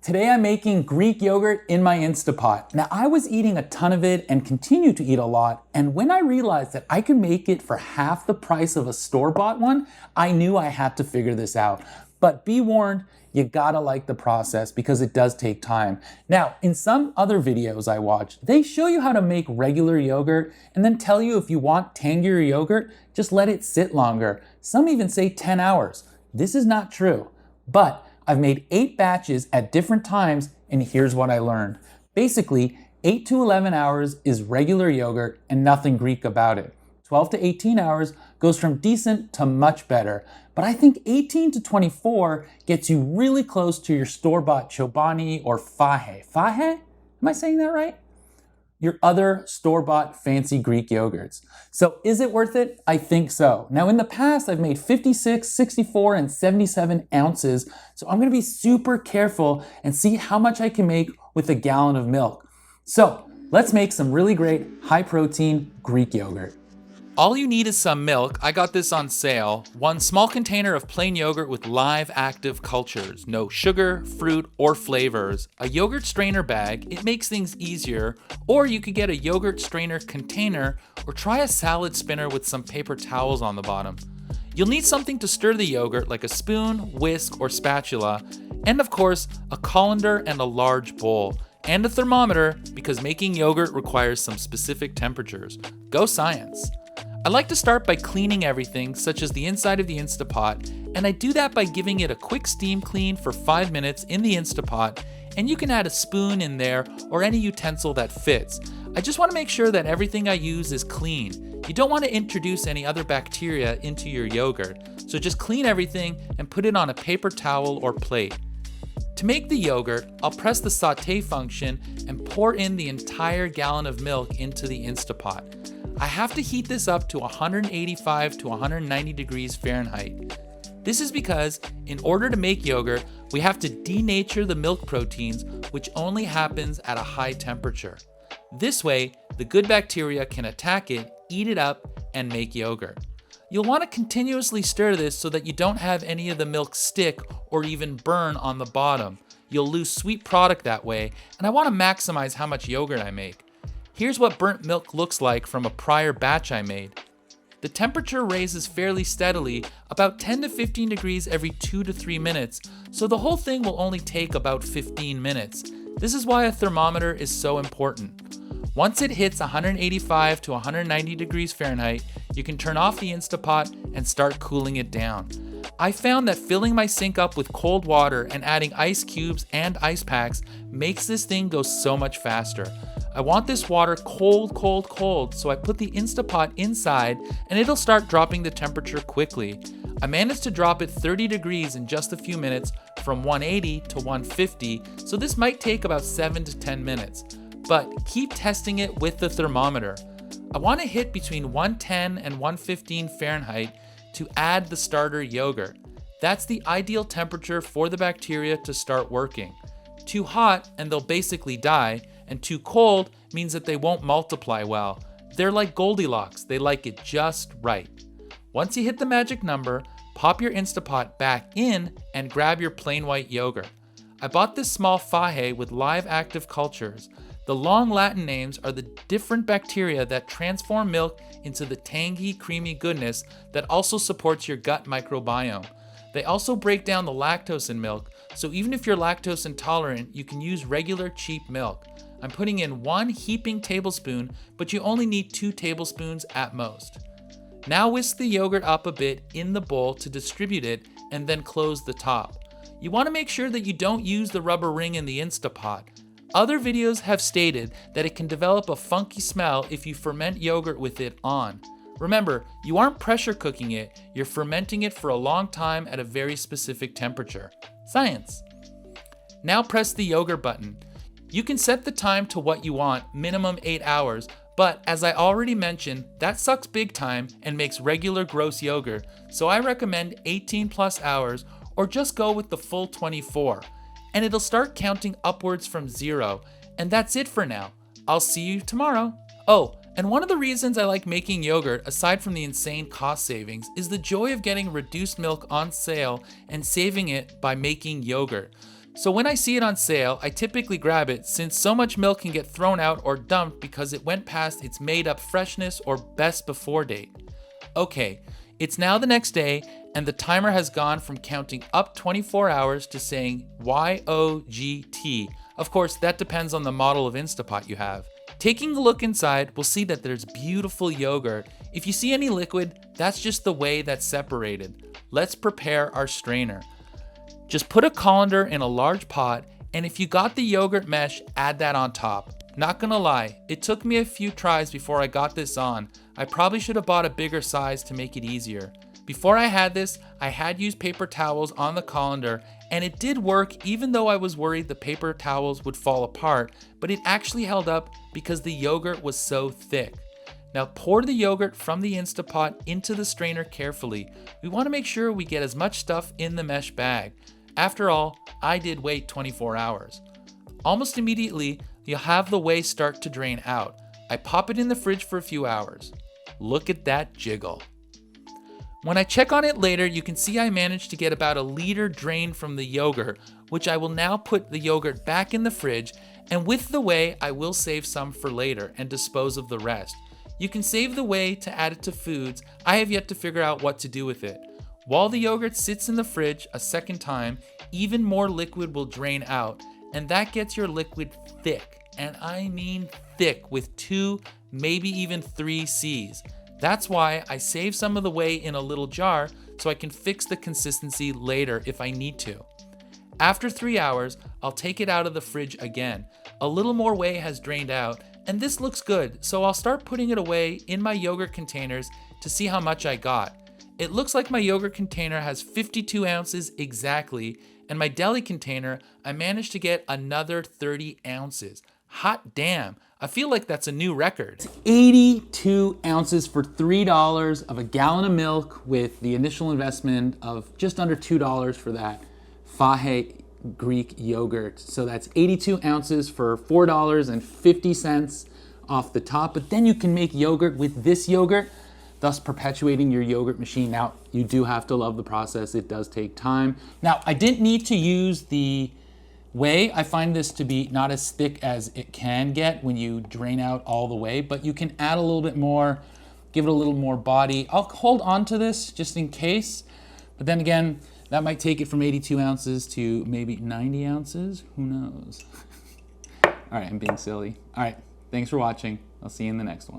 Today I'm making Greek yogurt in my Instapot. Now I was eating a ton of it and continue to eat a lot, and when I realized that I could make it for half the price of a store-bought one, I knew I had to figure this out. But be warned, you gotta like the process because it does take time. Now, in some other videos I watch, they show you how to make regular yogurt and then tell you if you want tangier yogurt, just let it sit longer. Some even say 10 hours. This is not true, but I've made 8 batches at different times, and here's what I learned. Basically, 8 to 11 hours is regular yogurt and nothing Greek about it. 12 to 18 hours goes from decent to much better. But I think 18 to 24 gets you really close to your store-bought Chobani or Fage. Fage? Am I saying that right? Your other store-bought fancy Greek yogurts. So is it worth it? I think so. Now in the past, I've made 56, 64, and 77 ounces, so I'm gonna be super careful and see how much I can make with a gallon of milk. So let's make some really great high-protein Greek yogurt. All you need is some milk. I got this on sale. 1 small container of plain yogurt with live active cultures. No sugar, fruit, or flavors. A yogurt strainer bag. It makes things easier. Or you could get a yogurt strainer container or try a salad spinner with some paper towels on the bottom. You'll need something to stir the yogurt like a spoon, whisk, or spatula. And of course, a colander and a large bowl. And a thermometer because making yogurt requires some specific temperatures. Go science! I like to start by cleaning everything, such as the inside of the Instapot, and I do that by giving it a quick steam clean for 5 minutes in the Instapot, and you can add a spoon in there or any utensil that fits. I just want to make sure that everything I use is clean. You don't want to introduce any other bacteria into your yogurt, so just clean everything and put it on a paper towel or plate. To make the yogurt, I'll press the sauté function and pour in the entire gallon of milk into the Instapot. I have to heat this up to 185 to 190 degrees Fahrenheit. This is because in order to make yogurt, we have to denature the milk proteins, which only happens at a high temperature. This way, the good bacteria can attack it, eat it up, and make yogurt. You'll want to continuously stir this so that you don't have any of the milk stick or even burn on the bottom. You'll lose sweet product that way, and I want to maximize how much yogurt I make. Here's what burnt milk looks like from a prior batch I made. The temperature raises fairly steadily, about 10 to 15 degrees every 2 to 3 minutes, so the whole thing will only take about 15 minutes. This is why a thermometer is so important. Once it hits 185 to 190 degrees Fahrenheit, you can turn off the Instapot and start cooling it down. I found that filling my sink up with cold water and adding ice cubes and ice packs makes this thing go so much faster. I want this water cold, cold, cold, so I put the Instapot inside and it'll start dropping the temperature quickly. I managed to drop it 30 degrees in just a few minutes from 180 to 150, so this might take about 7 to 10 minutes. But keep testing it with the thermometer. I want to hit between 110 and 115 Fahrenheit to add the starter yogurt. That's the ideal temperature for the bacteria to start working. Too hot and they'll basically die, and too cold means that they won't multiply well. They're like Goldilocks, they like it just right. Once you hit the magic number, pop your Instapot back in and grab your plain white yogurt. I bought this small Fage with live active cultures. The long Latin names are the different bacteria that transform milk into the tangy, creamy goodness that also supports your gut microbiome. They also break down the lactose in milk, so even if you're lactose intolerant, you can use regular cheap milk. I'm putting in 1 heaping tablespoon, but you only need 2 tablespoons at most. Now whisk the yogurt up a bit in the bowl to distribute it and then close the top. You want to make sure that you don't use the rubber ring in the Instapot. Other videos have stated that it can develop a funky smell if you ferment yogurt with it on. Remember, you aren't pressure cooking it, you're fermenting it for a long time at a very specific temperature. Science! Now press the yogurt button. You can set the time to what you want, minimum 8 hours, but as I already mentioned, that sucks big time and makes regular gross yogurt, so I recommend 18 plus hours or just go with the full 24. And it'll start counting upwards from 0. And that's it for now. I'll see you tomorrow. Oh, and one of the reasons I like making yogurt, aside from the insane cost savings, is the joy of getting reduced milk on sale and saving it by making yogurt. So when I see it on sale, I typically grab it since so much milk can get thrown out or dumped because it went past its made up freshness or best before date. Okay, it's now the next day and the timer has gone from counting up 24 hours to saying YOGT. Of course, that depends on the model of Instapot you have. Taking a look inside, we'll see that there's beautiful yogurt. If you see any liquid, that's just the whey that's separated. Let's prepare our strainer. Just put a colander in a large pot, and if you got the yogurt mesh, add that on top. Not gonna lie, it took me a few tries before I got this on. I probably should have bought a bigger size to make it easier. Before I had this, I had used paper towels on the colander, and it did work even though I was worried the paper towels would fall apart, but it actually held up because the yogurt was so thick. Now pour the yogurt from the Instapot into the strainer carefully. We want to make sure we get as much stuff in the mesh bag. After all, I did wait 24 hours. Almost immediately, you'll have the whey start to drain out. I pop it in the fridge for a few hours. Look at that jiggle. When I check on it later, you can see I managed to get about a liter drained from the yogurt, which I will now put the yogurt back in the fridge, and with the whey, I will save some for later and dispose of the rest. You can save the whey to add it to foods. I have yet to figure out what to do with it. While the yogurt sits in the fridge a second time, even more liquid will drain out, and that gets your liquid thick, and I mean thick with 2, maybe even 3 C's. That's why I save some of the whey in a little jar so I can fix the consistency later if I need to. After 3 hours, I'll take it out of the fridge again. A little more whey has drained out, and this looks good, so I'll start putting it away in my yogurt containers to see how much I got. It looks like my yogurt container has 52 ounces exactly, and my deli container, I managed to get another 30 ounces. Hot damn, I feel like that's a new record. It's 82 ounces for $3 of a gallon of milk with the initial investment of just under $2 for that Fage Greek yogurt. So that's 82 ounces for $4.50 off the top, but then you can make yogurt with this yogurt, thus perpetuating your yogurt machine. Now, you do have to love the process. It does take time. Now, I didn't need to use the whey. I find this to be not as thick as it can get when you drain out all the whey, but you can add a little bit more, give it a little more body. I'll hold on to this just in case, but then again, that might take it from 82 ounces to maybe 90 ounces. Who knows? All right, I'm being silly. All right, thanks for watching. I'll see you in the next one.